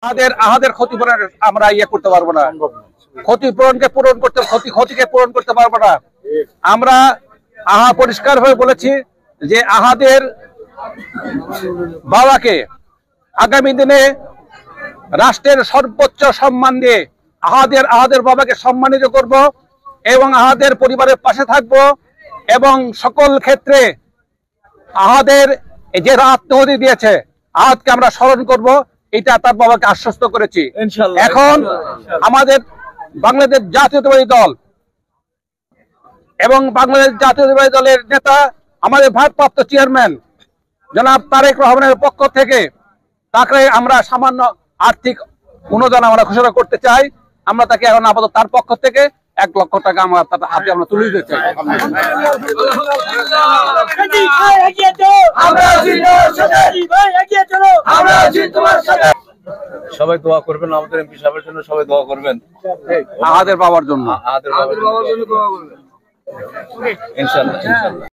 আহাদের ক্ষতিপূরণ আমরা করতে পারবো না, ক্ষতিপূরণকে পূরণ করতে ক্ষতিকে পূরণ করতে পারবো না। আমরা পরিষ্কার হয়ে বলেছি যে আহাদের বাবাকে আগামী দিনে রাষ্ট্রের সর্বোচ্চ সম্মান দিয়ে আহাদের বাবাকে সম্মানিত করব এবং আহাদের পরিবারের পাশে থাকব এবং সকল ক্ষেত্রে আহাদের যে আত্মহতি দিয়েছে আহাদকে আমরা স্মরণ করব, এটা তার বাবাকে আশ্বস্ত করেছি। এখন আমাদের বাংলাদেশ জাতীয়তাবাদী দল এবং বাংলাদেশ জাতীয়তাবাদী দলের নেতা আমাদের ভারপ্রাপ্ত চেয়ারম্যান জনাব তারেক রহমানের পক্ষ থেকে তাকে আমরা সামান্য আর্থিক অনুদান আমরা ঘোষণা করতে চাই। আমরা তাকে এখন আপাতত তার পক্ষ থেকে 1 লক্ষ টাকা আমরা তার হাতে আমরা তুলে দিতে চাই। সবাই দোয়া করবেন, আমাদের এমপি সাহেবের জন্য সবাই দোয়া করবেন, আহাদের বাবার জন্য, ইনশাআল্লাহ ইনশাআল্লাহ।